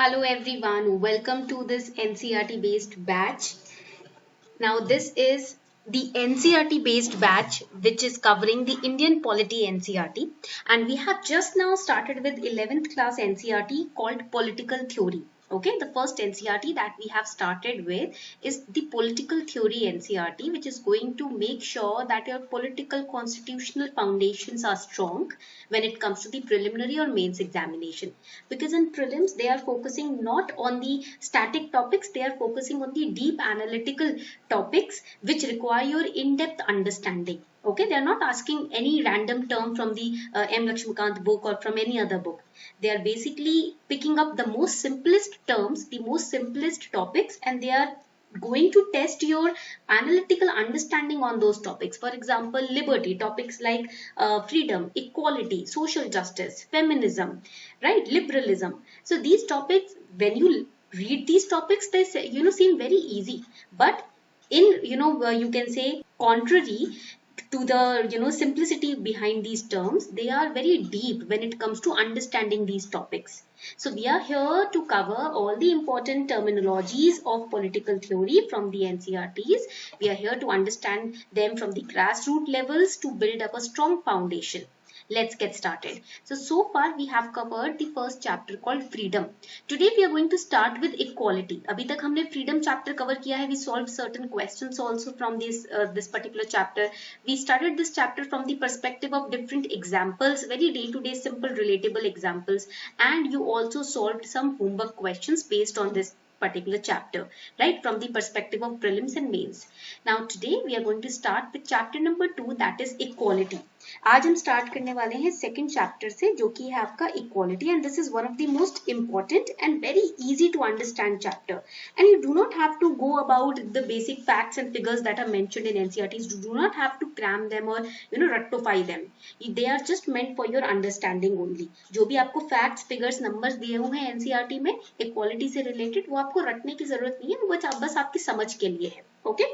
Hello everyone, welcome to this NCERT based batch. Now this is the NCERT based batch which is covering the Indian polity NCERT, and we have just now started with 11th class NCERT called political theory. Okay, the first NCERT that we have started with is the political theory NCERT, which is going to make sure that your political constitutional foundations are strong when it comes to the preliminary or mains examination. Because in prelims, they are focusing not on the static topics, they are focusing on the deep analytical topics which require your in-depth understanding. Okay, they are not asking any random term from the M. Lakshmikant book or from any other book. They are basically picking up the most simplest terms, the most simplest topics, and they are going to test your analytical understanding on those topics. For example, liberty, topics like freedom, equality, social justice, feminism, right, liberalism. So these topics, when you read these topics, they say, seem very easy, but in you can say contrary to the simplicity behind these terms, they are very deep when it comes to understanding these topics. So we are here to cover all the important terminologies of political theory from the NCERTs. We are here to understand them from the grassroots levels to build up a strong foundation. Let's get started. So far we have covered the first chapter called freedom. Today we are going to start with equality. अभी तक हमने freedom chapter cover किया है. We solved certain questions also from this particular chapter. We started this chapter from the perspective of different examples, very day-to-day simple relatable examples, and you also solved some homework questions based on this particular chapter, right, from the perspective of prelims and mains. Now today we are going to start with chapter number 2, that is equality. आज हम start करने वाले हैं second chapter से, जो कि है आपका equality, and this is one of the most important and very easy to understand chapter. And you do not have to go about the basic facts and figures that are mentioned in NCERTs. You do not have to cram them और रट्टोफाई देम. They are just meant for your understanding only. जो भी आपको facts, figures, numbers दिए हुए हैं NCERT में इक्वालिटी से रिलेटेड, वो आपको रटने की जरूरत नहीं है, वो बस आपकी समझ के लिए है. Okay,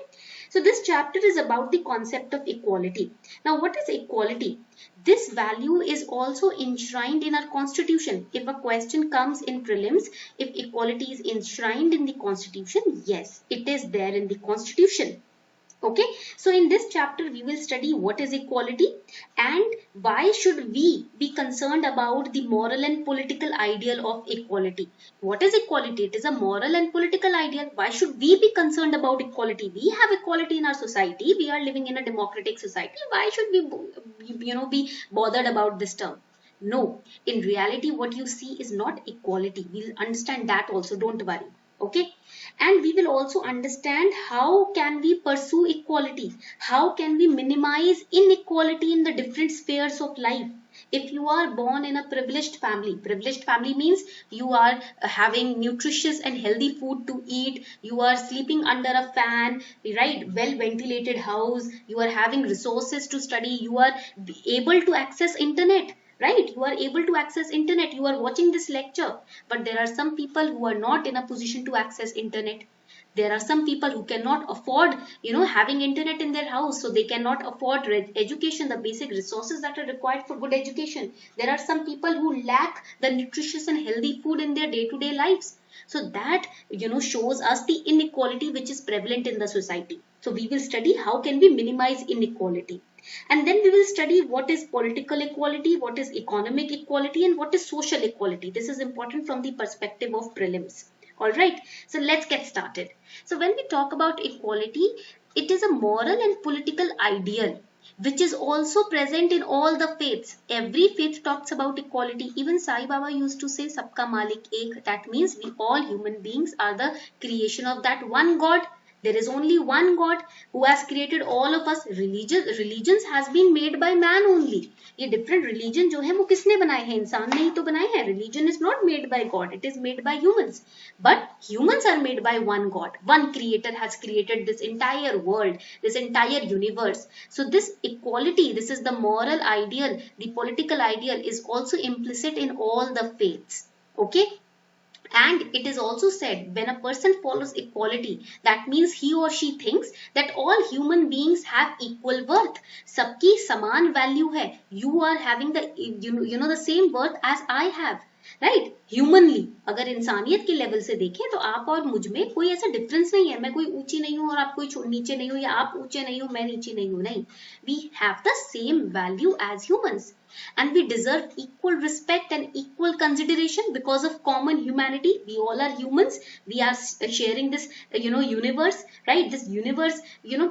so this chapter is about the concept of equality. Now what is equality? This value is also enshrined in our constitution. If a question comes in prelims, if equality is enshrined in the constitution, yes, it is there in the constitution. Okay, so in this chapter we will study what is equality and why should we be concerned about the moral and political ideal of equality. What is equality? It is a moral and political ideal. Why should we be concerned about equality? We have equality in our society. We are living in a democratic society. Why should we be bothered about this term? No, in reality what you see is not equality. We'll understand that also, don't worry. Okay, and we will also understand how can we pursue equality, how can we minimize inequality in the different spheres of life. If you are born in a privileged family means you are having nutritious and healthy food to eat, you are sleeping under a fan, right, well ventilated house, you are having resources to study, you are able to access internet, right, you are able to access internet, you are watching this lecture. But there are some people who are not in a position to access internet. There are some people who cannot afford having internet in their house, so they cannot afford education, the basic resources that are required for good education. There are some people who lack the nutritious and healthy food in their day-to-day lives. So that shows us the inequality which is prevalent in the society. So we will study how can we minimize inequality. And then we will study what is political equality, what is economic equality, and what is social equality. This is important from the perspective of prelims. Alright, so let's get started. So when we talk about equality, it is a moral and political ideal which is also present in all the faiths. Every faith talks about equality. Even Sai Baba used to say, Sabka Malik Ek. That means we all human beings are the creation of that one God. There is only one God who has created all of us. Religions has been made by man only. ये different religion जो है वो किसने बनाए हैं? इंसान ने ही तो बनाए हैं. Religion is not made by God. It is made by humans. But humans are made by one God. One creator has created this entire world, this entire universe. So this equality, this is the moral ideal, the political ideal is also implicit in all the faiths. Okay? And it is also said when a person follows equality, that means he or she thinks that all human beings have equal worth. Sabki saman value hai. You are having the the same worth as I have, right? Humanly अगर इंसानियत के level से देखें तो आप और मुझ में कोई ऐसा डिफरेंस नहीं है, मैं कोई ऊंची नहीं हूं और आप कोई नीचे नहीं हो, या आप ऊंचे नहीं हो मैं नीचे नहीं हूं, नहीं, we have the same value as humans and we deserve equal respect and equal consideration because of common humanity. We all are humans, we are sharing this universe, right? This universe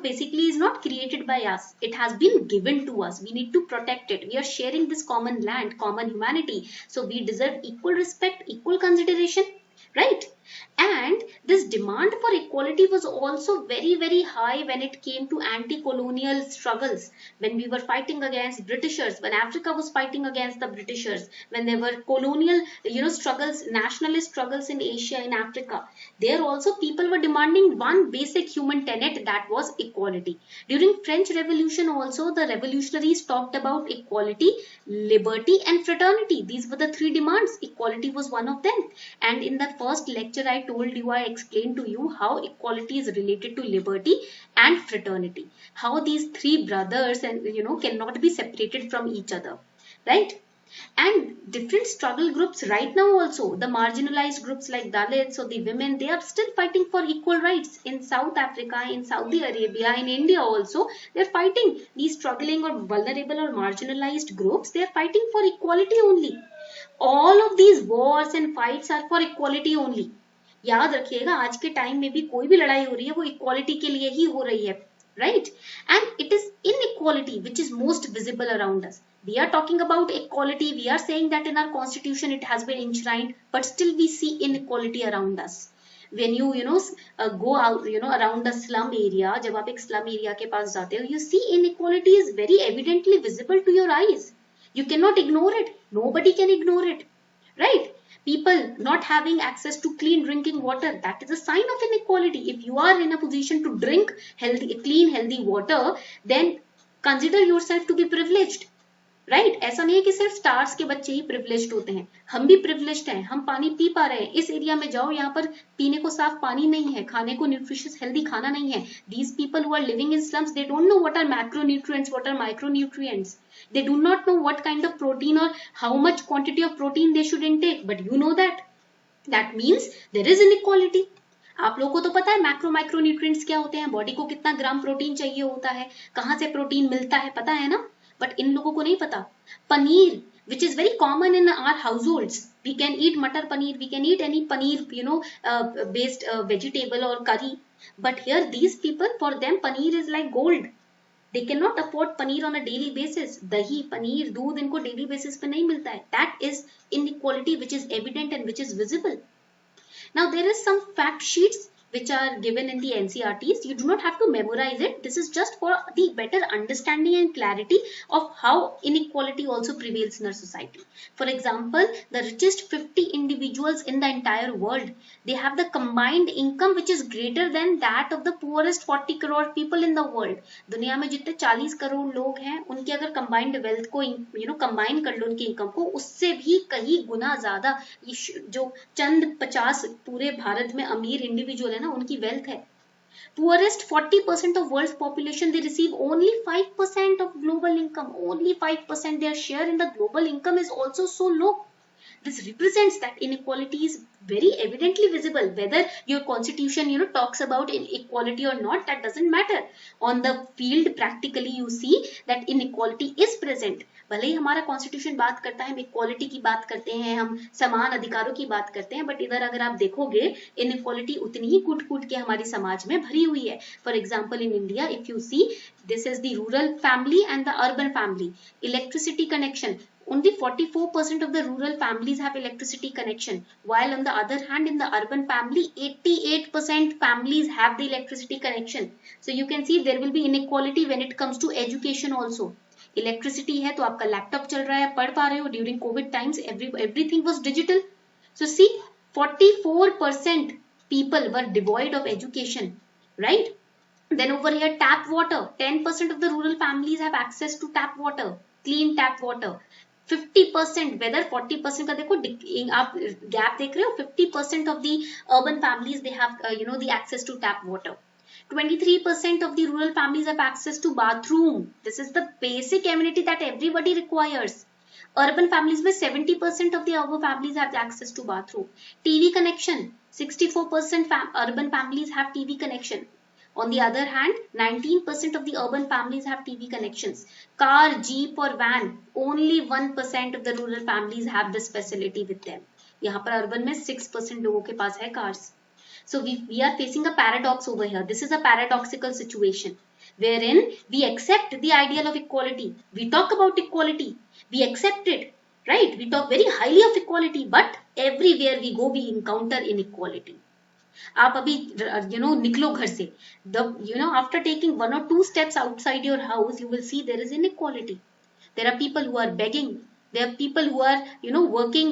basically is not created by us, it has been given to us, we need to protect it, we are sharing this common land, common humanity, so we deserve equal respect, equal consideration, right? And this demand for equality was also very, very high when it came to anti-colonial struggles, when we were fighting against Britishers, when Africa was fighting against the Britishers, when there were colonial struggles, nationalist struggles in Asia, in Africa. There also people were demanding one basic human tenet, that was equality. During French Revolution also, the revolutionaries talked about equality, liberty and fraternity. These were the three demands. Equality was one of them. And in the first lecture I told you, I explained to you how equality is related to liberty and fraternity. How these three brothers and cannot be separated from each other, right? And different struggle groups right now also, the marginalized groups like Dalits or the women, they are still fighting for equal rights in South Africa, in Saudi Arabia, in India also. They are fighting, these struggling or vulnerable or marginalized groups, they are fighting for equality only. All of these wars and fights are for equality only. याद रखिएगा, आज के time में भी कोई भी लड़ाई हो रही है वो इक्वालिटी के लिए ही हो रही है, right? And it is inequality which is most visible around us. We are talking about equality, we are saying that in our constitution it has been enshrined, but still we see inequality around us. When you go out around a slum area, जब आप एक slum area के पास जाते हो, you see inequality is very evidently visible to your eyes. You cannot ignore it, nobody can ignore it, right? People not having access to clean drinking water, that is a sign of inequality. If you are in a position to drink clean healthy water, then consider yourself to be privileged, right? ऐसा नहीं है कि सिर्फ stars के बच्चे ही privileged होते हैं, हम भी प्रिविलेज्ड हैं, हम पानी पी पा रहे हैं। इस एरिया में जाओ, यहाँ पर पीने को साफ पानी नहीं है, खाने को न्यूट्रिशियस हेल्दी खाना नहीं है। These people who are living in slums, they don't know what are macronutrients, what are micronutrients, they do not know what kind of protein or how much quantity of protein they should intake, but you know that means there is inequality. आप लोगों को तो पता है macro micronutrients क्या होते हैं, body को कितना ग्राम प्रोटीन चाहिए होता है, कहाँ से प्रोटीन मिलता है, पता है ना? बट इन लोगों को नहीं पता। Paneer which is very common in our households, we can eat matar paneer, we can eat any paneer based vegetable or curry, but here these people, for them paneer is like gold. They cannot afford paneer on a daily basis. दही पनीर दूध इनको daily basis पे नहीं मिलता है. That is inequality which is evident and which is visible. Now there is some fact sheets which are given in the NCERTs. You do not have to memorize it. This is just for the better understanding and clarity of how inequality also prevails in our society. For example, the richest 50 individuals in the entire world, they have the combined income which is greater than that of the poorest 40 crore people in the world. दुनिया में जितने 40 करोड़ लोग हैं, उनकी अगर combined wealth को combine कर लो उनकी income को, उससे भी कहीं गुना ज्यादा जो चंद 50 पूरे भारत में अमीर इंडिविजुअल है ना, उनकी वेल्थ है। Poorest 40% of world's population, they receive only 5% of global income. Only 5%. Their share in the global income is also so low. This represents that inequality is very evidently visible. Whether your constitution talks about inequality or not, that doesn't matter. On the field practically you see that inequality is present. भले ही हमारा constitution बात करता है, हम equality की बात करते हैं, हम समान अधिकारों की बात करते हैं, बट इधर अगर आप देखोगे इनइक्वालिटी उतनी ही कूट कूट के हमारी समाज में भरी हुई है। For example in India if you see, this is the rural family and the urban family. Electricity connection, only 44% of the rural families have electricity connection, while on the other hand in the urban family 88% families have the electricity connection. So you can see there will be inequality when it comes to education also. Electricity है तो आपका laptop चल रहा है, पढ़ पा रहे हो। During Covid times everything was digital. So see, 44% people were devoid of education, right? Then over here tap water, 10% of the rural families have access to tap water, clean tap water. 50%, whether 40% का देखो आप gap देख रहे हो, 50% of the urban families they have the access to tap water. 23% of the rural families have access to bathroom. This is the basic amenity that everybody requires. Urban families में 70% of the urban families have access to bathroom. TV connection, 64% urban families have TV connection. On the other hand, 19% of the urban families have TV connections. Car, jeep or van, only 1% of the rural families have this facility with them. यहाँ पर urban में 6% लोगों के पास है cars. So we are facing a paradox over here. This is a paradoxical situation wherein we accept the ideal of equality. We talk about equality. We accept it, right? We talk very highly of equality, but everywhere we go, we encounter inequality. आप अभी निकलो घर से, after taking 1 or 2 steps outside your house, you will see there is inequality. There are people who are begging. There are people who are working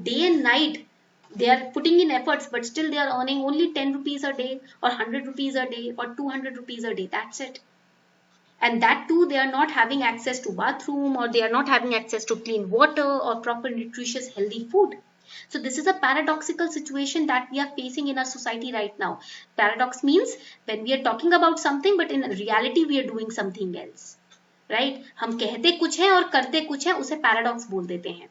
day and night. They are putting in efforts, but still they are earning only 10 rupees a day or 100 rupees a day or 200 rupees a day. That's it. And that too, they are not having access to bathroom, or they are not having access to clean water or proper nutritious healthy food. So this is a paradoxical situation that we are facing in our society right now. Paradox means when we are talking about something, but in reality we are doing something else, right? हम कहते कुछ है और करते कुछ है, उसे paradox बोल देते हैं.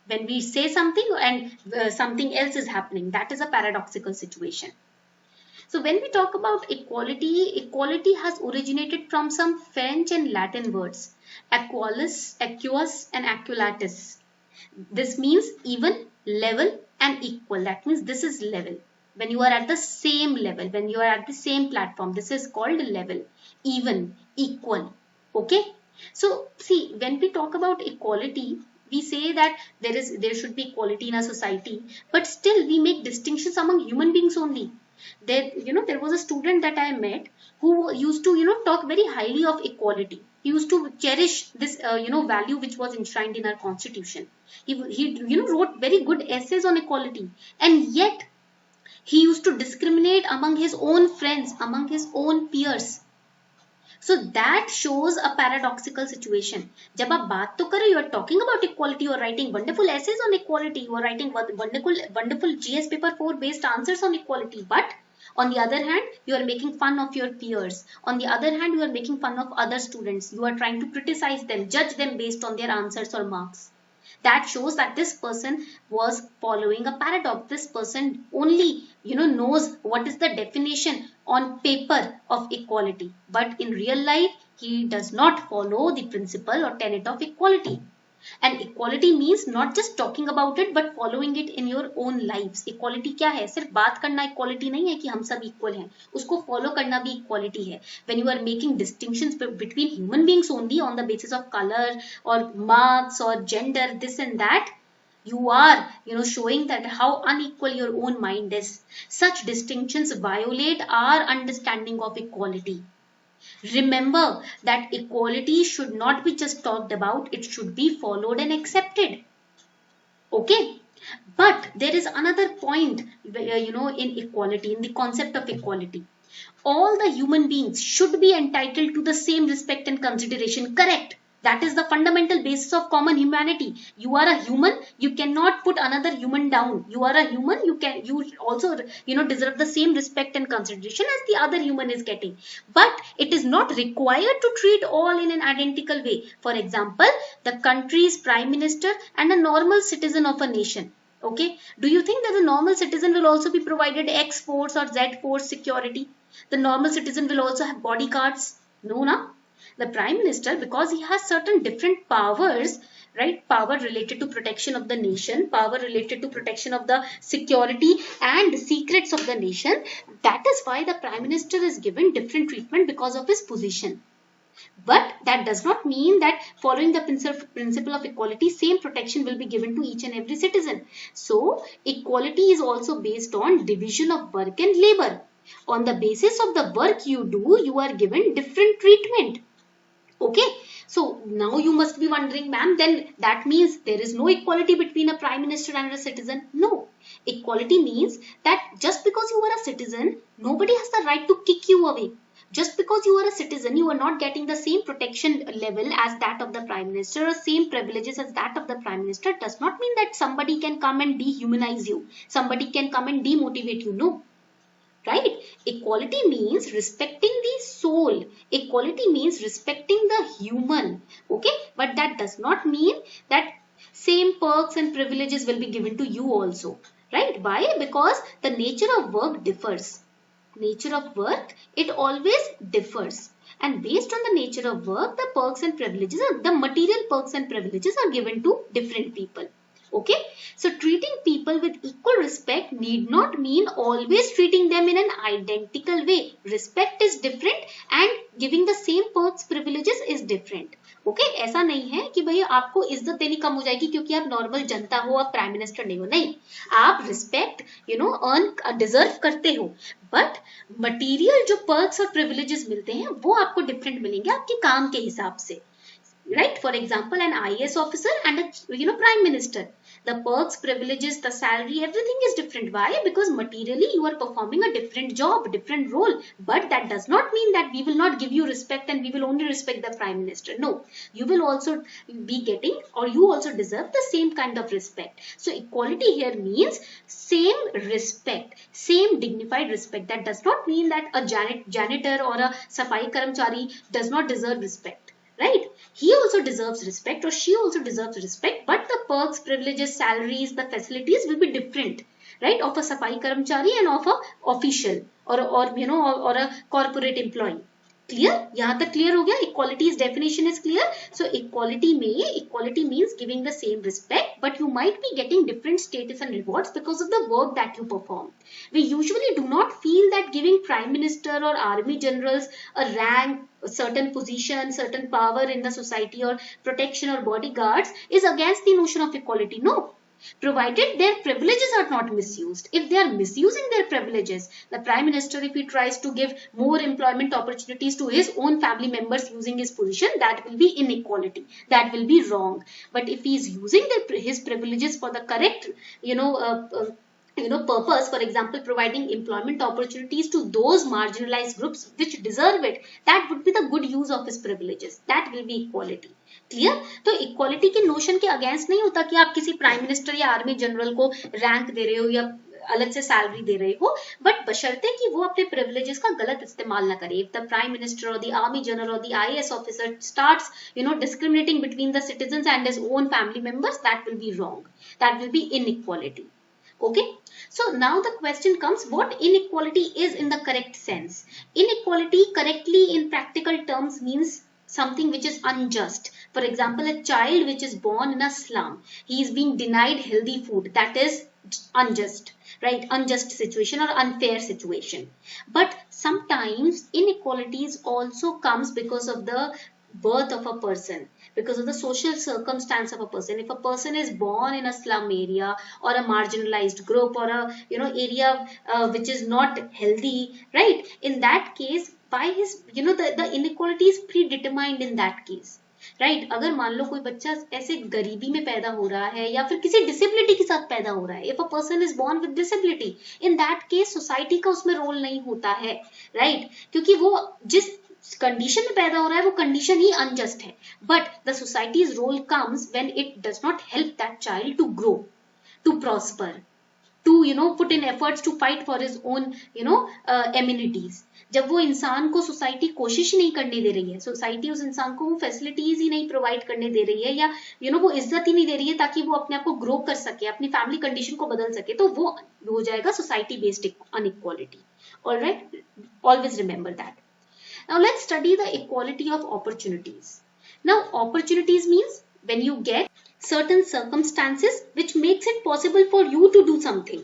When we say something and something else is happening, that is a paradoxical situation. So when we talk about equality, equality has originated from some French and Latin words, equalis, equus and equulatus. This means even, level and equal. That means this is level. When you are at the same level, when you are at the same platform, this is called level, even, equal. Okay. So see, when we talk about equality, we say that there should be equality in a society, but still we make distinctions among human beings only. There was a student that I met who used to talk very highly of equality. He used to cherish this value which was enshrined in our constitution. He wrote very good essays on equality, and yet he used to discriminate among his own friends, among his own peers. So that shows a paradoxical situation. जब आप बात तो करें, you are talking about equality, you are writing wonderful essays on equality, you are writing wonderful GS paper 4 based answers on equality, but on the other hand, you are making fun of your peers. On the other hand, you are making fun of other students. You are trying to criticize them, judge them based on their answers or marks. That shows that this person was following a paradox. This person only knows what is the definition on paper of equality, but in real life he does not follow the principle or tenet of equality. And equality means not just talking about it, but following it in your own lives. Equality क्या है? सिर्फ बात करना equality नहीं है कि हम सब equal हैं. उसको follow करना भी equality है. When you are making distinctions between human beings only on the basis of color or marks or gender, this and that, you are showing that how unequal your own mind is. Such distinctions violate our understanding of equality. Remember that equality should not be just talked about, it should be followed and accepted. Okay, but there is another point in equality, in the concept of equality. All the human beings should be entitled to the same respect and consideration. Correct. That is the fundamental basis of common humanity. You are a human, you cannot put another human down. You are a human, you also deserve the same respect and consideration as the other human is getting. But it is not required to treat all in an identical way. For example, the country's prime minister and a normal citizen of a nation. Okay, do you think that the normal citizen will also be provided X force or Z force security? The normal citizen will also have bodyguards? No, na? The prime minister, because he has certain different powers, right? Power related to protection of the nation, power related to protection of the security and secrets of the nation. That is why the prime minister is given different treatment because of his position. But that does not mean that following the principle of equality, same protection will be given to each and every citizen. So equality is also based on division of work and labor. On the basis of the work you do, you are given different treatment. Okay, so now you must be wondering, ma'am, then that means there is no equality between a prime minister and a citizen? No. Equality means that just because you are a citizen, nobody has the right to kick you away. Just because you are a citizen, you are not getting the same protection level as that of the prime minister or same privileges as that of the prime minister does not mean that somebody can come and dehumanize you. Somebody can come and demotivate you. No. Right? Equality means respecting the soul. Equality means respecting the human. Okay? But that does not mean that same perks and privileges will be given to you also, right? Why? Because the nature of work differs. Nature of work, it always differs, and based on the nature of work, the perks and privileges are, the material perks and privileges are given to different people. Okay, so treating people with equal respect need not mean always treating them in an identical way. Respect is different and giving the same perks privileges is different. Okay ऐसा नहीं है कि भाई आपको इज्जत देनी कम हो जाएगी क्योंकि आप नॉर्मल जनता हो, आप प्राइम मिनिस्टर नहीं हो, नहीं, आप रिस्पेक्ट अर्न डिजर्व करते हो, बट मटीरियल जो पर्क्स और प्रिविलेजेस मिलते हैं वो आपको डिफरेंट मिलेंगे आपके काम के हिसाब से, right? For example, an IAS officer and a prime minister, the perks, privileges, the salary, everything is different. Why? Because materially you are performing a different job, different role, but that does not mean that we will not give you respect and we will only respect the prime minister. No, you will also be getting, or you also deserve the same kind of respect. So equality here means same respect, same dignified respect. That does not mean that a janitor or a safai karamchari does not deserve respect, right? He also deserves respect or she also deserves respect, but the perks, privileges, salaries, the facilities will be different, right? Of a safai karamchari and of a official or a corporate employee. Clear? यहाँ तक clear हो गया? Equality's definition is clear. So equality means giving the same respect, but you might be getting different status and rewards because of the work that you perform. We usually do not feel that giving prime minister or army generals a rank, a certain position, certain power in the society or protection or bodyguards is against the notion of equality. No. Provided their privileges are not misused. If they are misusing their privileges, the prime minister, if he tries to give more employment opportunities to his own family members using his position, that will be inequality. That will be wrong. But if he is using his privileges for the correct, purpose, for example, providing employment opportunities to those marginalized groups which deserve it, that would be the good use of his privileges. That will be equality. Clear? तो equality के notion के against नहीं होता कि आप किसी prime minister या army general को रैंक दे रहे हो या अलग से सैलरी दे रहे हो, बट बशर्ते कि वो अपने प्रिविलेजेस का गलत इस्तेमाल ना करे. इफ द प्राइम मिनिस्टर और द आर्मी जनरल और the IAS officer starts discriminating between the citizens and his own family members, that will be wrong. That will be inequality. Okay, so now the question comes, what inequality is in the correct sense? Inequality correctly in practical terms means something which is unjust. For example, a child which is born in a slum, he is being denied healthy food. That is unjust, right? Unjust situation or unfair situation. But sometimes inequalities also comes because of the birth of a person, because of the social circumstance of a person. If a person is born in a slum area or a marginalized group or a area which is not healthy, right? In that case, by his the inequality is predetermined in that case, right? अगर मान लो कोई बच्चा ऐसे गरीबी में पैदा हो रहा है या फिर किसी डिसेबिलिटी के साथ पैदा हो रहा है, if a person is born with disability, in that case society का उसमें रोल नहीं होता है, राइट? क्योंकि वो जिस कंडीशन में पैदा हो रहा है वो कंडीशन ही अनजस्ट है. But the society's role comes when it does not help that child to grow, to prosper, to put in efforts to fight for his own amenities. जब वो इंसान को सोसाइटी कोशिश नहीं करने दे रही है, सोसाइटी उस इंसान को वो फैसिलिटीज ही नहीं प्रोवाइड करने दे रही है या वो इज्जत ही नहीं दे रही है ताकि वो अपने आप को ग्रो कर सके, अपनी फैमिली कंडीशन को बदल सके, तो वो हो जाएगा society based inequality. Alright, always remember that. Now let's study the equality of opportunities. Now opportunities means when you get certain circumstances which makes it possible for you to do something,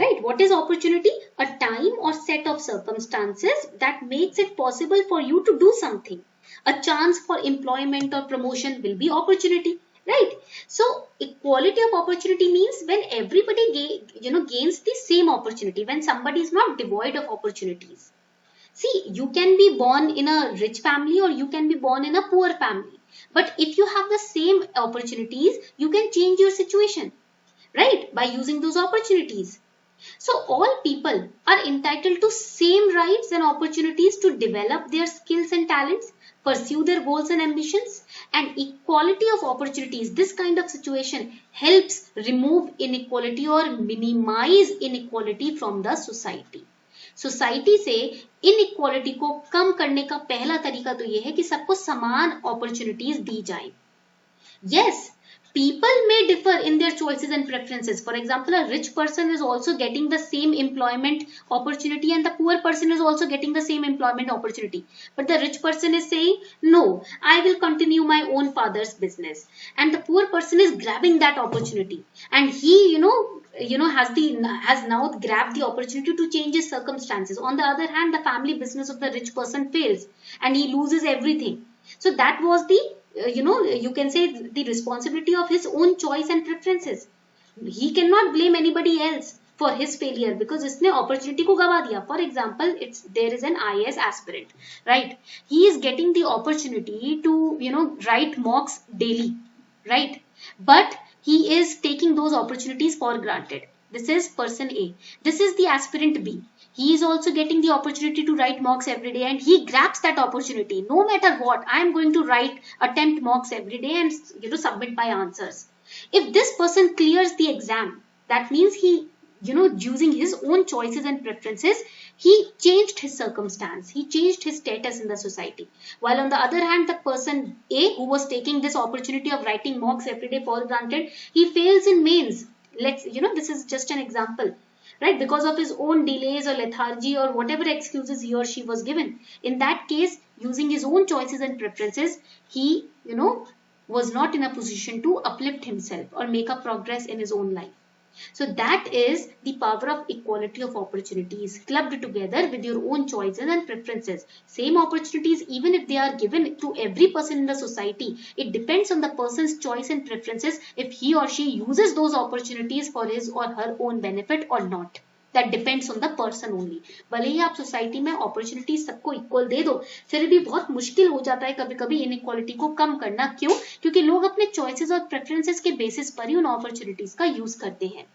right? What is opportunity? A time or set of circumstances that makes it possible for you to do something. A chance for employment or promotion will be opportunity, right? So equality of opportunity means when everybody gains the same opportunity, when somebody is not devoid of opportunities. See, you can be born in a rich family or you can be born in a poor family. But if you have the same opportunities, you can change your situation, right? By using those opportunities. So all people are entitled to same rights and opportunities to develop their skills and talents, pursue their goals and ambitions, and equality of opportunities. This kind of situation helps remove inequality or minimize inequality from the society. Society से inequality को कम करने का पहला तरीका तो यह है कि सबको समान अपॉर्चुनिटीज दी जाए. Yes, People may differ in their choices and preferences. For example, a rich person is also getting the same employment opportunity and the poor person is also getting the same employment opportunity. But the rich person is saying, no, I will continue my own father's business. And the poor person is grabbing that opportunity. And he, has now grabbed the opportunity to change his circumstances. On the other hand, the family business of the rich person fails and he loses everything. So that was the you can say the responsibility of his own choice and preferences. He cannot blame anybody else for his failure because इसने opportunity को गवा दिया. For example, there is an IAS aspirant, right? He is getting the opportunity to write mocks daily, right? But he is taking those opportunities for granted. This is person A. This is the aspirant B. He is also getting the opportunity to write mocks every day and he grabs that opportunity. No matter what, I am going to attempt mocks every day and submit my answers. If this person clears the exam, that means he, using his own choices and preferences, he changed his circumstance. He changed his status in the society. While on the other hand, the person A who was taking this opportunity of writing mocks every day for granted, he fails in mains. This is just an example. Right, because of his own delays or lethargy or whatever excuses he or she was given. In that case, using his own choices and preferences, he, was not in a position to uplift himself or make a progress in his own life. So that is the power of equality of opportunities clubbed together with your own choices and preferences. Same opportunities, even if they are given to every person in the society, it depends on the person's choice and preferences if he or she uses those opportunities for his or her own benefit or not. That depends on the person only. भले ही आप society में opportunities सबको equal दे दो, फिर भी बहुत मुश्किल हो जाता है कभी कभी इनइक्वालिटी को कम करना. क्यों? क्योंकि लोग अपने चॉइसेस और प्रेफरेंसेस के बेसिस पर ही उन अपॉर्चुनिटीज का यूज करते हैं.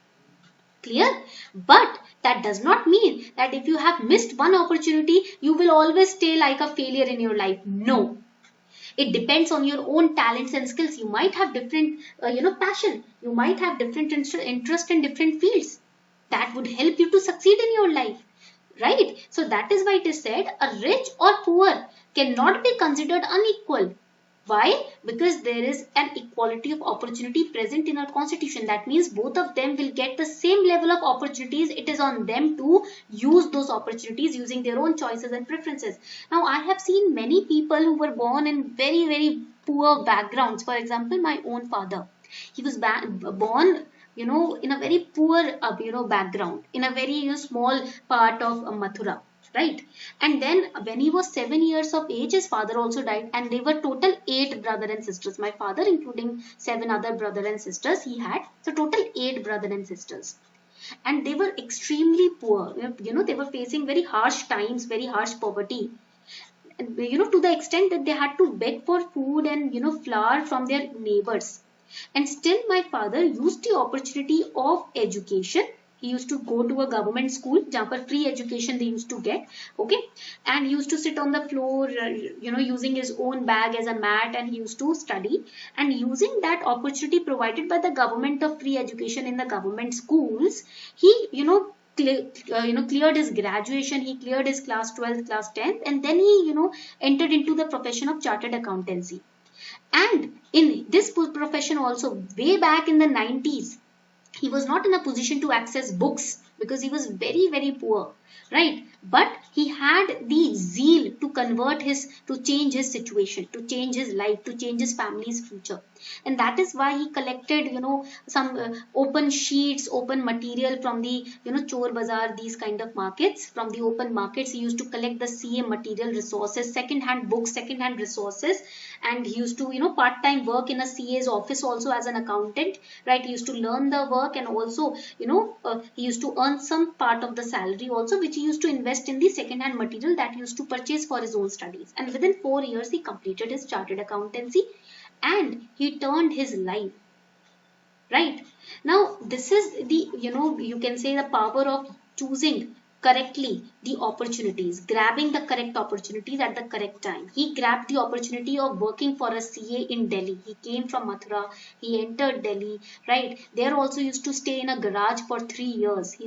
Clear? But that does not mean that if you have missed one opportunity, you will always stay like a failure in your life. No. It depends on your own talents and skills. You might have different, passion. You might have different interest in different fields. That would help you to succeed in your life, right? So that is why it is said a rich or poor cannot be considered unequal. Why? Because there is an equality of opportunity present in our constitution. That means both of them will get the same level of opportunities. It is on them to use those opportunities using their own choices and preferences. Now, I have seen many people who were born in very, very poor backgrounds. For example, my own father. He was born in a very poor, background, in a very small part of Mathura, right? And then when he was 7 years of age, his father also died, and they were total 8 brothers and sisters. My father, including 7 other brothers and sisters, he had, so total 8 brothers and sisters. And they were extremely poor. They were facing very harsh times, very harsh poverty. To the extent that they had to beg for food and flour from their neighbors. And still my father used the opportunity of education. He used to go to a government school, जहाँ पर free education they used to get, okay? And he used to sit on the floor, using his own bag as a mat, and he used to study. And using that opportunity provided by the government of free education in the government schools, he, cleared his graduation. He cleared his class 12th, class 10th, and then he, entered into the profession of chartered accountancy. And in this profession also, way back in the 90s, he was not in a position to access books because he was very, very poor, right? But he had the zeal to to change his situation, to change his life, to change his family's future. And that is why he collected, some open sheets, open material from the, Chor Bazaar, these kind of markets. From the open markets, he used to collect the CA material resources, second-hand books, second-hand resources. And he used to, part-time work in a CA's office also as an accountant, right? He used to learn the work, and also, he used to earn some part of the salary also, which he used to invest in the second-hand material that he used to purchase for his own studies. And within 4 years, he completed his chartered accountancy and he turned his life, right? Now, this is the, you can say the power of choosing correctly the opportunities, grabbing the correct opportunities at the correct time. He grabbed the opportunity of working for a CA in Delhi. He came from Mathura, he entered Delhi, right? There also used to stay in a garage for 3 years. He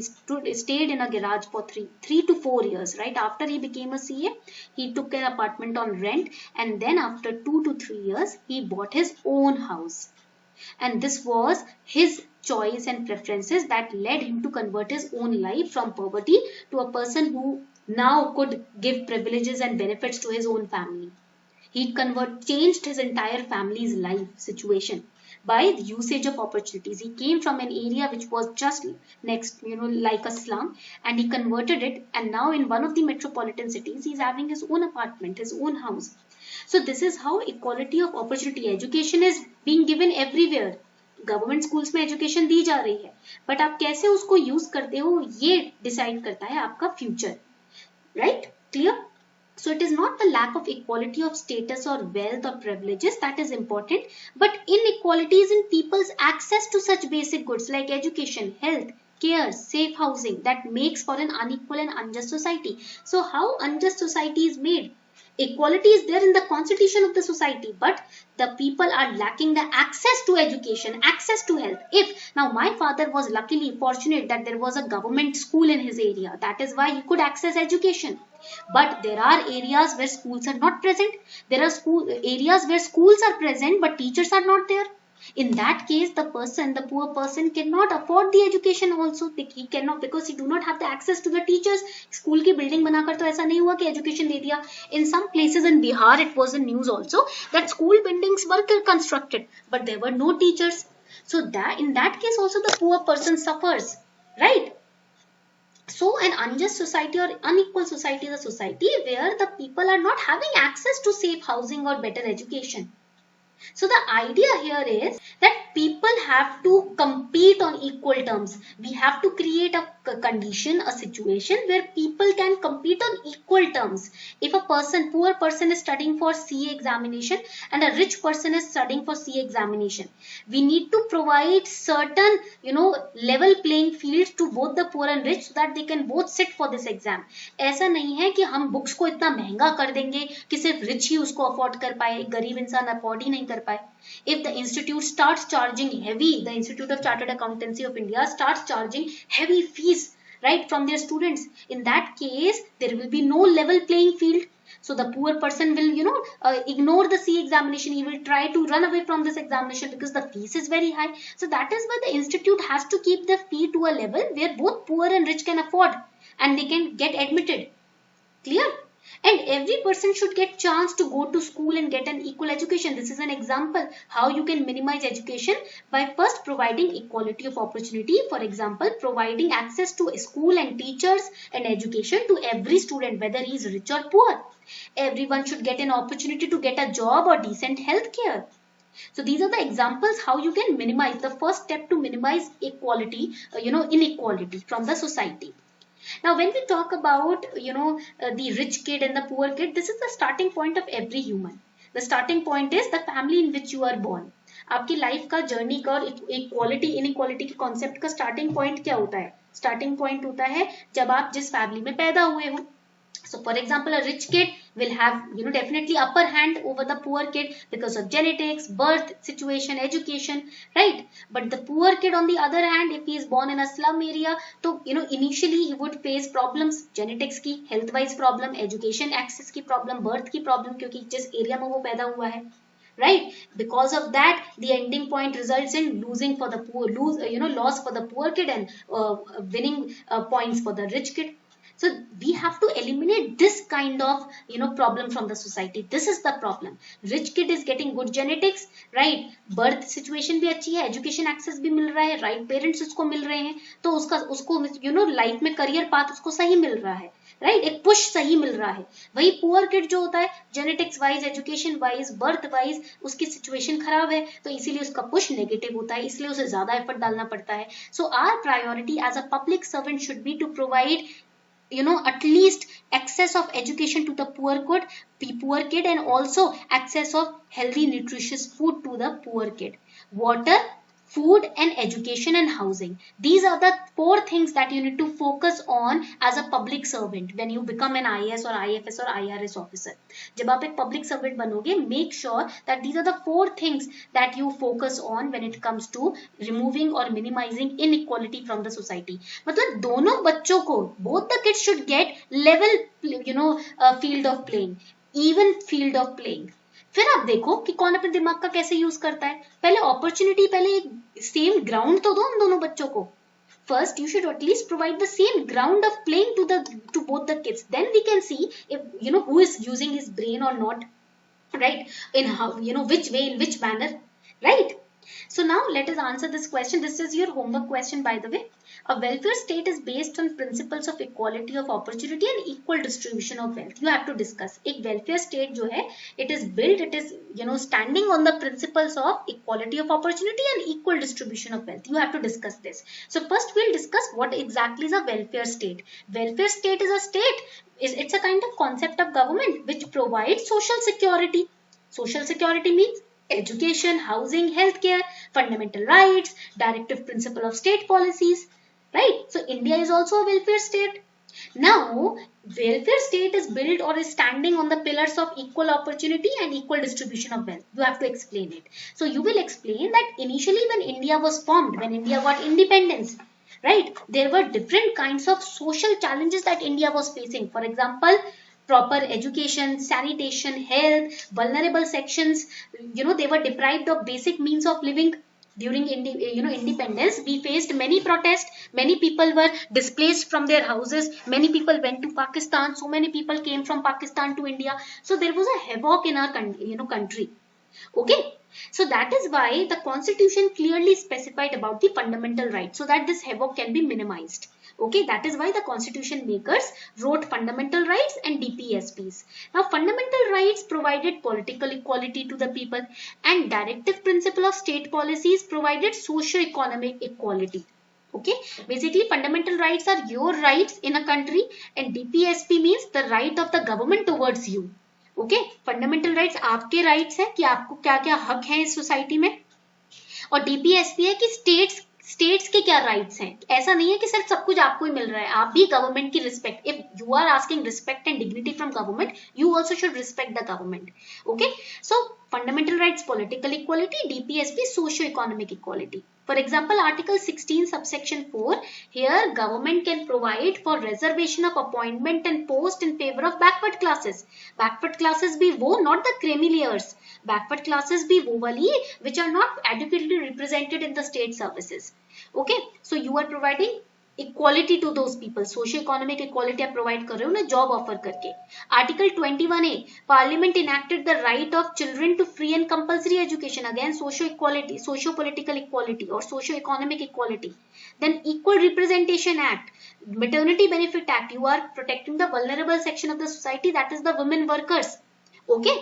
stayed in a garage for 3 to 4 years, right? After he became a CA, he took an apartment on rent, and then after 2 to 3 years, he bought his own house. And this was his choice and preferences that led him to convert his own life from poverty to a person who now could give privileges and benefits to his own family. He changed his entire family's life situation by the usage of opportunities. He came from an area which was just next, like a slum, and he converted it. And now in one of the metropolitan cities, he's having his own apartment, his own house. So this is how equality of opportunity, education is being given everywhere. Government schools में education दी जा रही है, but आप कैसे उसको use करते हो ये डिसाइड करता है आपका future. Right? Clear? So it is not the lack of equality of status or wealth or privileges that is important, but inequalities in people's access to such basic goods like education, health, care, safe housing that makes for an unequal and unjust society. So how unjust society is made? Equality is there in the constitution of the society, but the people are lacking the access to education, access to health. If now my father was luckily fortunate that there was a government school in his area, that is why he could access education. But there are areas where schools are not present. There are areas where schools are present but teachers are not there. In that case, the poor person cannot afford the education also. He cannot, because he do not have the access to the teachers. School की building बनाकर तो ऐसा नहीं हुआ कि education दे दिया. In some places in Bihar, it was in news also that school buildings were constructed, but there were no teachers. So that in that case also the poor person suffers, right? So an unjust society or unequal society is a society where the people are not having access to safe housing or better education. So the idea here is that people have to compete on equal terms. We have to create a condition, a situation where people can compete on equal terms. If a poor person is studying for CA examination and a rich person is studying for CA examination, we need to provide certain, level playing fields to both the poor and rich so that they can both sit for this exam. ऐसा नहीं है कि हम books को इतना महंगा कर देंगे कि सिर्फ रिच ही उसको अफोर्ड कर पाए, गरीब इंसान अफोर्ड ही नहीं कर पाए. If the institute starts charging heavy, the Institute of Chartered Accountancy of India starts charging heavy fees, right, from their students, in that case there will be no level playing field. So the poor person will, ignore the CA examination. He will try to run away from this examination because the fees is very high. So that is why the institute has to keep the fee to a level where both poor and rich can afford and they can get admitted. Clear? And every person should get chance to go to school and get an equal education. This is an example how you can minimize education by first providing equality of opportunity. For example, providing access to school and teachers and education to every student, whether he is rich or poor. Everyone should get an opportunity to get a job or decent health care. So these are the examples how you can minimize, the first step to minimize equality, inequality from the society. Now, when we talk about, the rich kid and the poor kid, this is the starting point of every human. The starting point is the family in which you are born. आपकी life का journey का और equality inequality के concept का starting point क्या होता है? Starting point होता है जब आप जिस फैमिली में पैदा हुए हो. So for example, a rich kid will have, definitely upper hand over the poor kid because of genetics, birth situation, education, right? But the poor kid on the other hand, if he is born in a slum area, so, initially he would face problems, genetics की, health wise problem, education access की problem, birth की problem, क्योंकि जिस area में वो पैदा हुआ है. Right? Because of that, the ending point results in losing for the poor, loss for the poor kid and winning points for the rich kid. So we have to eliminate this kind of, problem from the society. This is the problem. Rich kid is getting good genetics, right? Birth situation भी अच्छी है, education access भी मिल रहा है, right parents उसको मिल रहे हैं, तो उसको life में career path उसको सही मिल रहा है, right? एक push सही मिल रहा है. वही poor kid जो होता है, genetics wise, education wise, birth wise, उसकी situation खराब है, तो इसीलिए उसका push negative होता है, इसलिए उसे ज़्यादा effort डालना पड़ता है. So our priority as a public servant should be to provide, at least access of education to the poor kid and also access of healthy nutritious food to the poor kid. Water, food and education and housing. These are the 4 things that you need to focus on as a public servant when you become an IAS or IFS or IRS officer. जब आप एक public servant बनोगे, make sure that these are the 4 things that you focus on when it comes to removing or minimizing inequality from the society. मतलब दोनों बच्चों को, both the kids should get level, field of playing, even field of playing. फिर आप देखो कि कौन अपने दिमाग का कैसे यूज करता है। पहले अपॉर्चुनिटी, पहले एक सेम ग्राउंड तो दो उन दोनों बच्चों को। First, you should at least provide the same ground of playing to both the kids. Then we can see if who is using his brain or not, right? In how, which way, in which manner, right? So now let us answer this question. This is your homework question, by the way. A welfare state is based on principles of equality of opportunity and equal distribution of wealth. You have to discuss. एक welfare state जो है, it is built, it is standing on the principles of equality of opportunity and equal distribution of wealth. You have to discuss this. So first we'll discuss what exactly is a welfare state. Welfare state is a state. It's a kind of concept of government which provides social security. Social security means education, housing, healthcare, fundamental rights, directive principle of state policies, right? So India is also a welfare state. Now, welfare state is built or is standing on the pillars of equal opportunity and equal distribution of wealth. You have to explain it. So you will explain that initially when India was formed, when India got independence, right, there were different kinds of social challenges that India was facing. For example, proper education, sanitation, health, vulnerable sections, they were deprived of basic means of living. During independence, we faced many protests. Many people were displaced from their houses. Many people went to Pakistan. So many people came from Pakistan to India. So there was a havoc in our country. Okay. So that is why the constitution clearly specified about the fundamental rights so that this havoc can be minimized. Okay, that is why the constitution makers wrote fundamental rights and DPSPs. Now, fundamental rights provided political equality to the people and directive principle of state policies provided socio-economic equality. Okay, basically fundamental rights are your rights in a country and DPSP means the right of the government towards you. Okay, fundamental rights आपके rights हैं कि आपको क्या क्या हक हैं इस society में, और डीपीएसपी है कि स्टेट्स के क्या राइट्स हैं. ऐसा नहीं है कि सिर्फ सब कुछ आपको ही मिल रहा है, आप भी गवर्नमेंट की respect, if you are asking respect and dignity from government, you also should respect the government. Okay, so fundamental rights, political equality, DPSP, socio-economic equality. For example, Article 16 subsection 4, here government can provide for reservation of appointment and post in favor of backward classes. Backward classes भी वो, not the creamy layers. Backward classes भी वो वाली which are not adequately represented in the state services. Okay, so you are providing equality to those people, socio economic equality आप provide कर रहे हो ना जॉब ऑफर करके. Article 21A, parliament enacted the right of children to free and compulsory education. Again socio equality, socio political equality और socio economic equality. Then equal representation act, maternity benefit act, you are protecting the vulnerable section of the society, that is the women workers. Okay,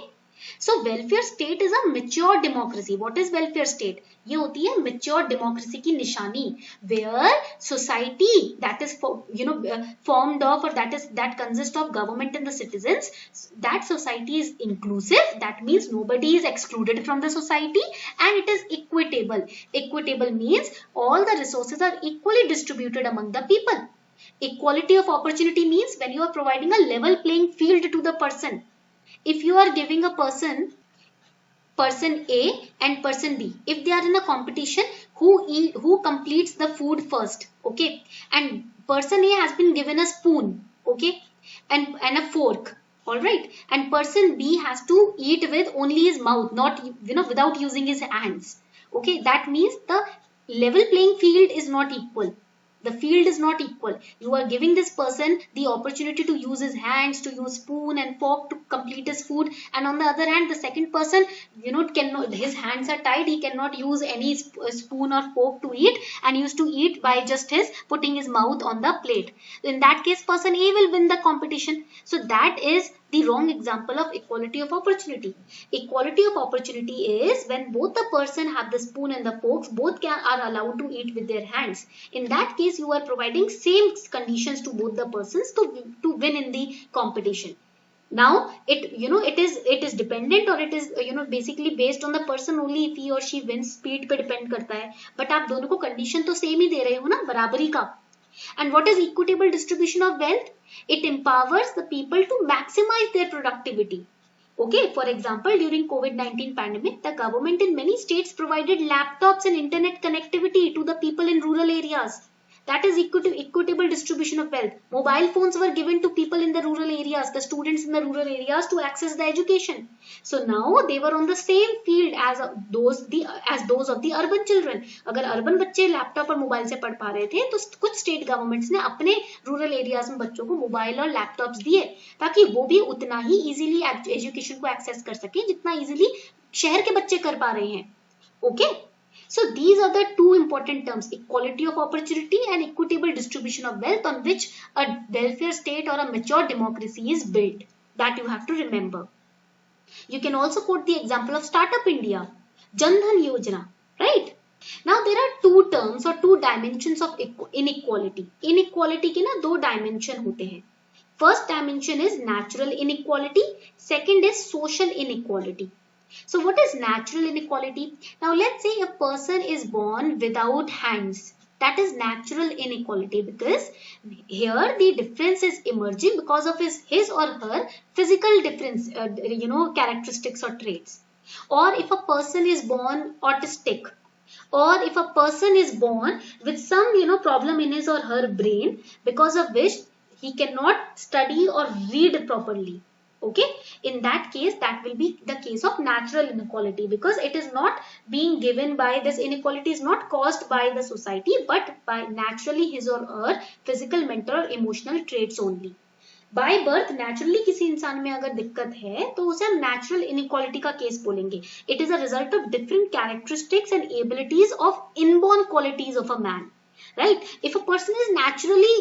so welfare state is a mature democracy. What is welfare state? ये होती है mature democracy की निशानी, where society that is formed of, or that consists of government and the citizens, that society is inclusive. That means nobody is excluded from the society, and it is equitable. Equitable means all the resources are equally distributed among the people. Equality of opportunity means when you are providing a level playing field to the person. If you are giving a person A and person B, if they are in a competition, who completes the food first, okay, and person A has been given a spoon, okay, and a fork, all right, and person B has to eat with only his mouth, not without using his hands. Okay, that means the level playing field is not equal. The field is not equal. You are giving this person the opportunity to use his hands, to use spoon and fork to complete his food, and on the other hand, the second person, cannot, his hands are tied, he cannot use any spoon or fork to eat, and used to eat by just his putting his mouth on the plate. In that case, person A will win the competition. So that is the wrong example of equality of opportunity. Equality of opportunity is when both the person have the spoon and the forks, both are allowed to eat with their hands. In that case, you are providing same conditions to both the persons to win in the competition. Now it is dependent, or it is basically based on the person only if he or she wins. Speed पे depend करता है, but आप दोनों को condition तो same ही दे रहे हो ना, बराबरी का. And what is equitable distribution of wealth? It empowers the people to maximize their productivity. Okay, for example, during COVID-19 pandemic, the government in many states provided laptops and internet connectivity to the people in rural areas. That is equitable distribution of wealth. Mobile phones were given to people in the rural areas, the students in the rural areas, to access the education. So now they were on the same field as those of the urban children. अगर urban बच्चे laptop और mobile से पढ़ पा रहे थे, तो कुछ स्टेट गवर्नमेंट्स ने अपने रूरल एरियाज में बच्चों को मोबाइल और लैपटॉप्स दिए, ताकि वो भी उतना ही इजीली एजुकेशन को एक्सेस कर सके जितना इजीली शहर के बच्चे कर पा रहे हैं. Okay, so these are the two important terms: equality of opportunity and equitable distribution of wealth, on which a welfare state or a mature democracy is built. That you have to remember. You can also quote the example of Startup India, Jan Dhan Yojana, right? Now there are two terms or two dimensions of inequality. Inequality के ना दो dimension होते हैं. First dimension is natural inequality. Second is social inequality. So what is natural inequality? Now let's say a person is born without hands. That is natural inequality, because here the difference is emerging because of his or her physical difference, characteristics or traits. Or if a person is born autistic, or if a person is born with some problem in his or her brain, because of which he cannot study or read properly. Okay, in that case, that will be the case of natural inequality, because it is not being given by, this inequality is not caused by the society, but by naturally his or her physical, mental or emotional traits only. By birth naturally किसी इंसान में अगर दिक्कत है तो उसे हम natural inequality का केस बोलेंगे. It is a result of different characteristics and abilities of inborn qualities of a man. Right? If a person is naturally,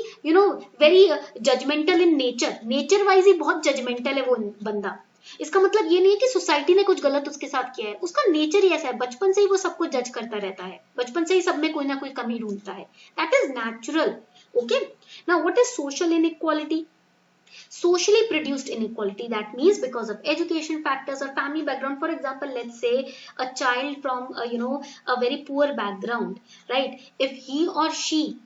very judgmental in nature wise ही बहुत judgmental है वो बंदा, इसका मतलब ये नहीं है कि सोसाइटी ने कुछ गलत उसके साथ किया है. उसका नेचर ही ऐसा है, बचपन से ही वो सबको जज करता रहता है, बचपन से ही सब में कोई ना कोई कमी ढूंढता है. That is natural. Okay. Now what is social inequality? Socially produced inequality, that means because of education factors or family background. For example, let's say a child from a very poor background, right? If he or she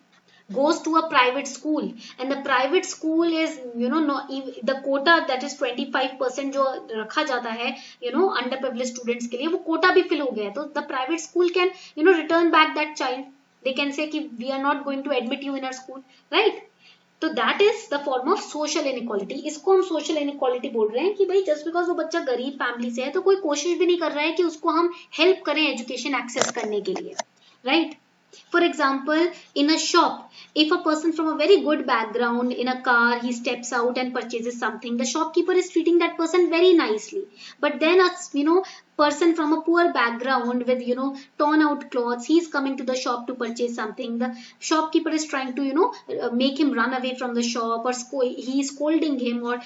goes to a private school and the private school is the quota, that is 25% जो रखा जाता है underprivileged students के लिए, वो quota भी fill हो गया है, तो the private school can return back that child. They can say कि we are not going to admit you in our school, right? तो that is the form of social inequality. इसको हम social inequality बोल रहे हैं कि भाई just because वो बच्चा गरीब फैमिली से है तो कोई कोशिश भी नहीं कर रहा है कि उसको हम हेल्प करें एजुकेशन एक्सेस करने के लिए, right? For example, in a shop, if a person from a very good background in a car, he steps out and purchases something, the shopkeeper is treating that person very nicely. But then a person from a poor background with torn out clothes, he is coming to the shop to purchase something. The shopkeeper is trying to make him run away from the shop, or he is scolding him or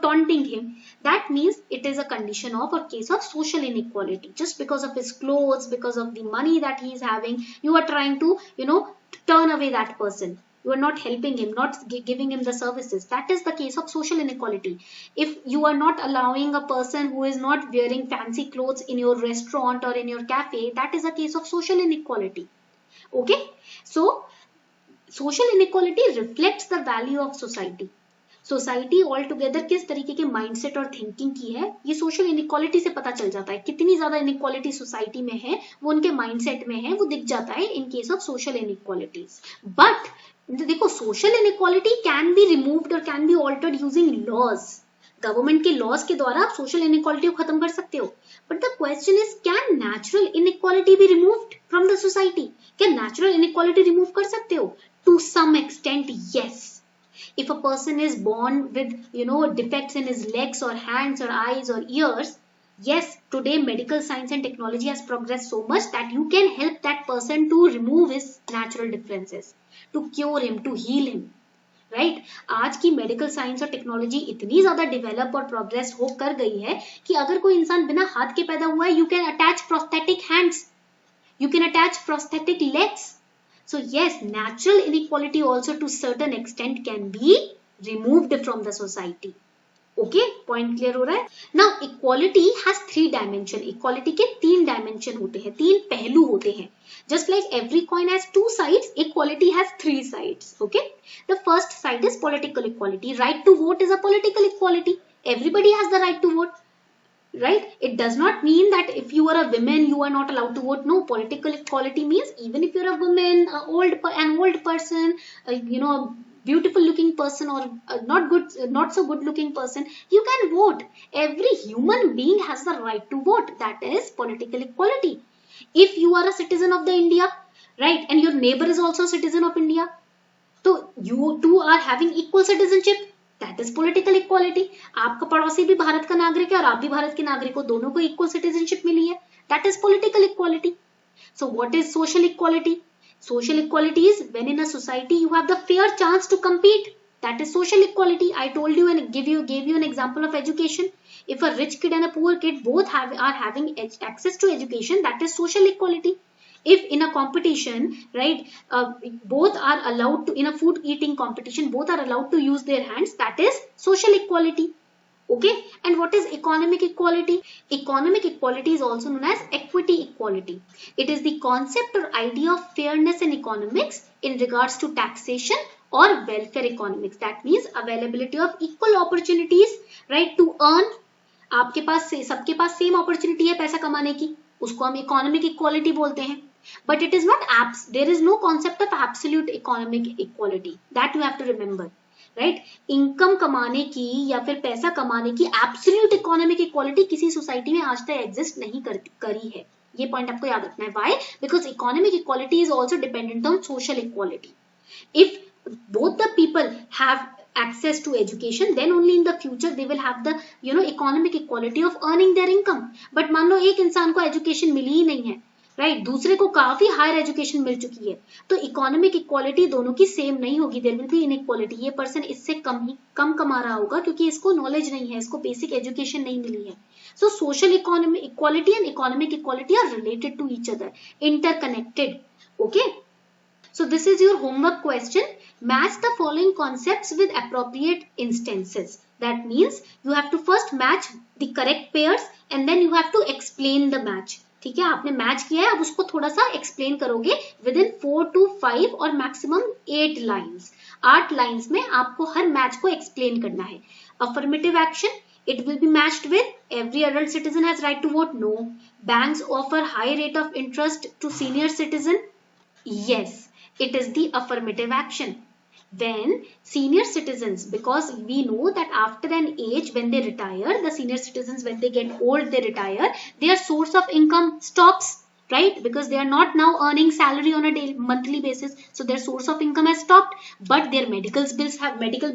taunting him. That means it is a condition of or case of social inequality. Just because of his clothes, because of the money that he is having, you are trying to turn away that person. You are not helping him, not giving him the services. That is the case of social inequality. If you are not allowing a person who is not wearing fancy clothes in your restaurant or in your cafe, that is a case of social inequality. Okay? So, social inequality reflects the value of society. Society all together किस तरीके के mindset और thinking की है, ये social inequality से पता चल जाता है. कितनी ज्यादा इनइक्वालिटी सोसाइटी में है वो उनके माइंडसेट में है, वो दिख जाता है in case of social inequalities. But देखो, social inequality can be removed और can be altered using laws. Government के लॉज के द्वारा आप सोशल इनइक्वालिटी को खत्म कर सकते हो. But the question is, can natural inequality be removed from the society? क्या नेचुरल इनइक्वालिटी रिमूव कर सकते हो? To some extent, yes. If a person is born with defects in his legs or hands or eyes or ears, yes, today medical science and technology has progressed so much that you can help that person to remove his natural differences, to cure him, to heal him, right? आज की medical science और technology इतनी ज्यादा develop और progress हो कर गई है कि अगर कोई इंसान बिना हाथ के पैदा हुआ है, you can attach prosthetic hands, you can attach prosthetic legs. So yes, natural inequality also to certain extent can be removed from the society. Okay, point clear हो रहा है? Now equality has 3 dimension. Equality के 3 dimension होते हैं, 3 पहलू होते हैं. Just like every coin has 2 sides, equality has 3 sides. Okay, the first side is political equality. Right to vote is a political equality. Everybody has the right to vote. right? It does not mean that if you are a woman you are not allowed to vote. No, political equality means even if you're a woman, an old person, a beautiful looking person, or not so good looking person, you can vote. Every human being has the right to vote. That is political equality. If you are a citizen of the India, right, and your neighbor is also a citizen of India, तो you two are having equal citizenship, that is political equality. आपका पड़ोसी भी भारत का नागरिक है और आप भी भारत के नागरिक हो, दोनों को equal citizenship मिली है, that is political equality. So what is social equality? Social equality is when in a society you have the fair chance to compete. That is social equality. I told you and gave you an example of education. If a rich kid and a poor kid both are having access to education, that is social equality. If in a competition, right, both are allowed to, in a food eating competition, both are allowed to use their hands, that is social equality. Okay, and what is economic equality? Economic equality is also known as equity equality. It is the concept or idea of fairness in economics in regards to taxation or welfare economics. That means availability of equal opportunities, right, to earn. आपके पास सबके पास same opportunity है पैसा कमाने की, उसको हम economic equality बोलते हैं. But it is not there is no concept of absolute economic equality. That you have to remember, right? Income कमाने की या फिर पैसा कमाने की absolute economic equality किसी सोसाइटी में आज तक एग्जिस्ट नहीं करी है. ये पॉइंट आपको याद रखना है. Why? Because economic equality is also dependent on social equality. If both the people have access to education, then only in the future they will have the economic equality of earning their income. But मान लो एक इंसान को education मिली ही नहीं है, right, दूसरे को काफी higher education मिल चुकी है, तो इकोनॉमिक इक्वालिटी दोनों की सेम नहीं होगी. There will be inequality. ये पर्सन इससे कम कमा रहा होगा क्योंकि इसको नॉलेज नहीं है, इसको बेसिक एजुकेशन नहीं मिली है. So social equality and economic equality are related to each other, interconnected. Okay, so this is your homework question. Match the following concepts with appropriate instances. That means you have to first match the correct pairs and then you have to explain the match. ठीक है, आपने match किया है, अब उसको थोड़ा सा explain करोगे विद इन 4 to 5 और मैक्सिमम 8 लाइन्स. 8 लाइन्स में आपको हर मैच को एक्सप्लेन करना है. Affirmative action, it will be matched with every adult citizen has right to vote. No. Banks offer high rate of interest to senior citizen. Yes, it is the affirmative action. When senior citizens, because we know that after an age when they retire, the senior citizens when they get old, they retire, their source of income stops, right? Because they are not now earning salary on a monthly basis, so their source of income has stopped, but their medical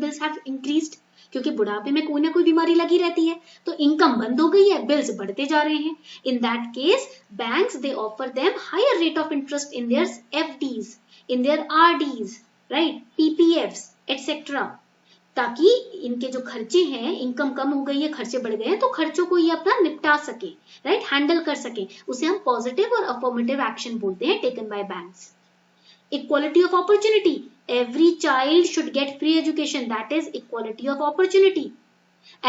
bills have increased. क्योंकि बुढ़ापे में कोई ना कोई बीमारी लगी रहती है, तो इनकम बंद हो गई है, बिल्स बढ़ते जा रहे हैं. In that case banks they offer them higher rate of interest in their FDs, in their RDs, right, PPFs etcetera, ताकि इनके जो खर्चे हैं, इनकम कम हो गई है, खर्चे बढ़ गए हैं, तो खर्चों को ये अपना निपटा सके, राइट, हैंडल कर सके. उसे हम पॉजिटिव और अफर्मेटिव एक्शन बोलते हैं taken by banks. Equality of opportunity, every child should get free education, that is equality of opportunity.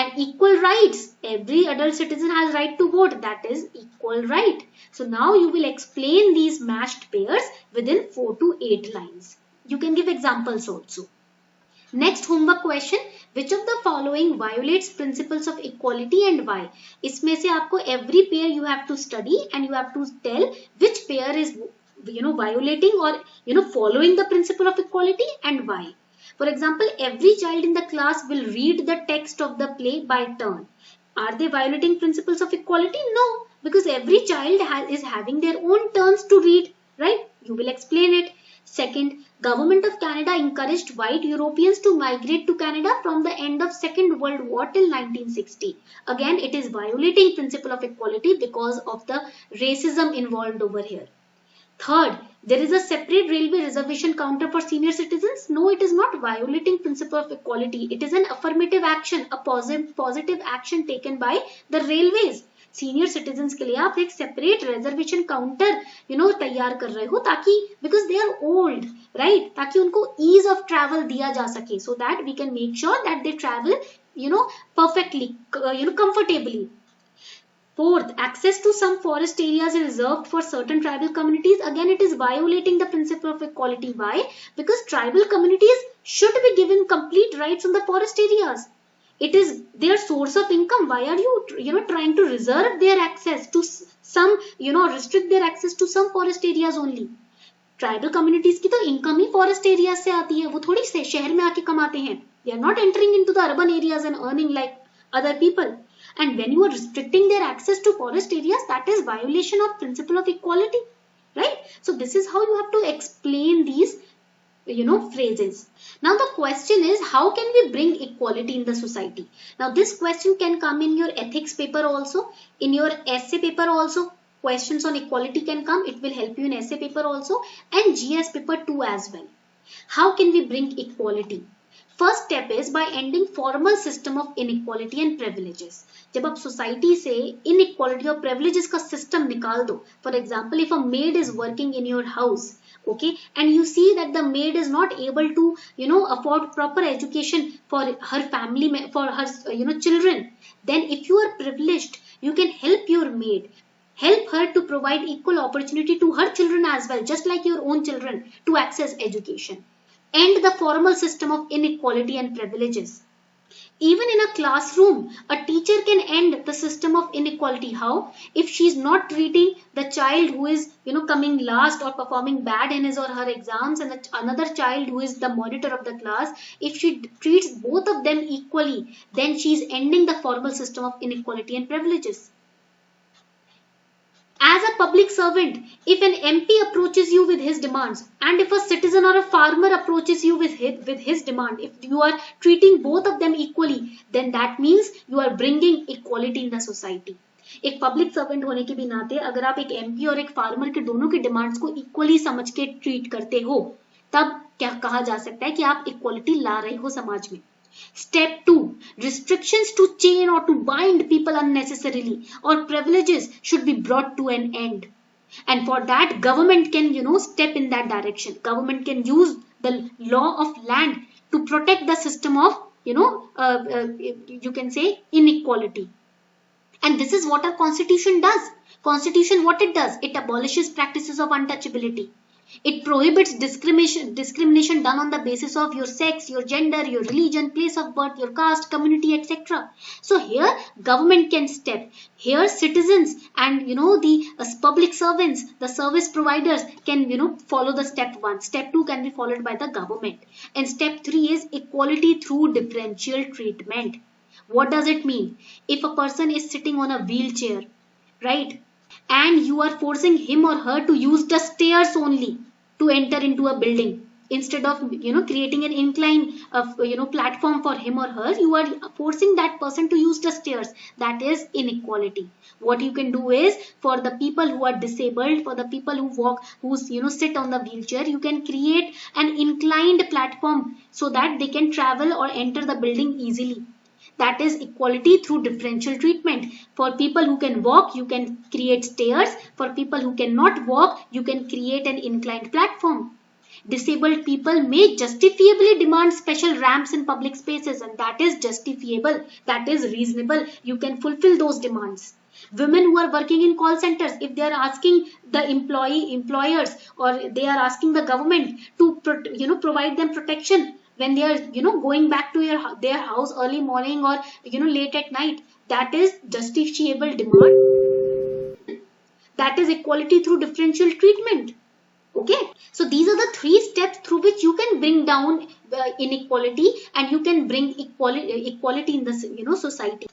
And equal rights, every adult citizen has right to vote, that is equal right. So now you will explain these matched pairs within 4 to 8 lines. You can give examples also. Next homework question, which of the following violates principles of equality and why? इसमें से आपको every pair you have to study and you have to tell which pair is violating or following the principle of equality and why. For example, every child in the class will read the text of the play by turn. Are they violating principles of equality? No, because every child is having their own turns to read, right? You will explain it. Second, Government of Canada encouraged white Europeans to migrate to Canada from the end of Second World War till 1960. Again, it is violating principle of equality because of the racism involved over here. Third, there is a separate railway reservation counter for senior citizens. No, it is not violating principle of equality. It is an affirmative action, a positive action taken by the railways. Senior citizens के लिए आप एक separate reservation counter तैयार कर रहे हो, ताकि because they are old, right, ताकि उनको ईज ऑफ ट्रैवल दिया जा सके, so that we can make sure that they travel perfectly, comfortably. Fourth, access to some forest areas is reserved for certain tribal communities. Again, it is violating the principle of equality. Why? Because tribal communities should be given complete rights on the forest areas. It is their source of income. Why are you trying to reserve their access to some, restrict their access to some forest areas only? Tribal communities की तो income ही forest area से आती है, वो थोड़ी से शहर में आके कमाते हैं. They are not entering into the urban areas and earning like other people. And when you are restricting their access to forest areas, that is violation of principle of equality, right? So this is how you have to explain these, phrases. Now the question is, how can we bring equality in the society? Now this question can come in your ethics paper also, in your essay paper also. Questions on equality can come. It will help you in essay paper also and GS paper 2 as well. How can we bring equality? First step is by ending formal system of inequality and privileges. जब आप society से inequality और privileges का system निकाल दो. For example, if a maid is working in your house, okay, and you see that the maid is not able to, afford proper education for her family, for her, children, then if you are privileged, you can help your maid. Help her to provide equal opportunity to her children as well, just like your own children, to access education. End the formal system of inequality and privileges. Even in a classroom, a teacher can end the system of inequality. How? If she is not treating the child who is, coming last or performing bad in his or her exams, and another child who is the monitor of the class, if she treats both of them equally, then she is ending the formal system of inequality and privileges. As a public servant, if an MP approaches you with his demands, and if a citizen or a farmer approaches you with his demand, if you are treating both of them equally, then that means you are bringing equality in the society. एक public servant होने के भी नाते अगर आप एक MP और एक फार्मर के दोनों के डिमांड्स को इक्वली समझ के ट्रीट करते हो, तब क्या कहा जा सकता है कि आप इक्वलिटी ला रहे हो समाज में. Step 2. Restrictions to chain or to bind people unnecessarily or privileges should be brought to an end. And for that, government can, step in that direction. Government can use the law of land to protect the system of, you can say inequality. And this is what our constitution does. Constitution, what it does? It abolishes practices of untouchability. It prohibits discrimination done on the basis of your sex, your gender, your religion, place of birth, your caste, community, etc. So here government can step. Here citizens and the public servants, the service providers can follow the step 1. Step 2 can be followed by the government. And step 3 is equality through differential treatment. What does it mean? If a person is sitting on a wheelchair, right, and you are forcing him or her to use the stairs only to enter into a building, instead of creating an incline platform for him or her, you are forcing that person to use the stairs. That is inequality. What you can do is, for the people who are disabled, for the people who walk, who sit on the wheelchair, you can create an inclined platform so that they can travel or enter the building easily. That is equality through differential treatment. For people who can walk, you can create stairs. For people who cannot walk, you can create an inclined platform. Disabled people may justifiably demand special ramps in public spaces, and that is justifiable. That is reasonable. You can fulfill those demands. Women who are working in call centers, if they are asking the employers, or they are asking the government to provide them protection when they are going back to their house early morning or late at night, that is justifiable demand. That is equality through differential treatment. Okay, so these are the 3 steps through which you can bring down inequality and you can bring equality in the society.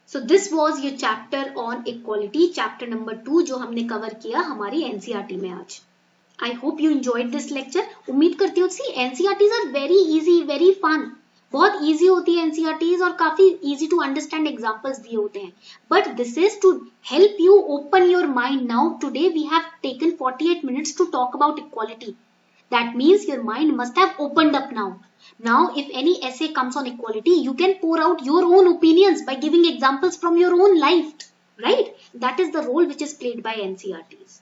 So this was your chapter on equality, chapter number 2 जो हमने cover किया हमारी NCERT में आज. I hope you enjoyed this lecture. उम्मीद करती हूँ. See, NCERTs are very easy, very fun. बहुत easy होती है NCERTs और काफी easy to understand examples दिए होते हैं. But this is to help you open your mind. Now today we have taken 48 minutes to talk about equality. That means your mind must have opened up now. Now if any essay comes on equality, you can pour out your own opinions by giving examples from your own life. Right? That is the role which is played by NCERTs.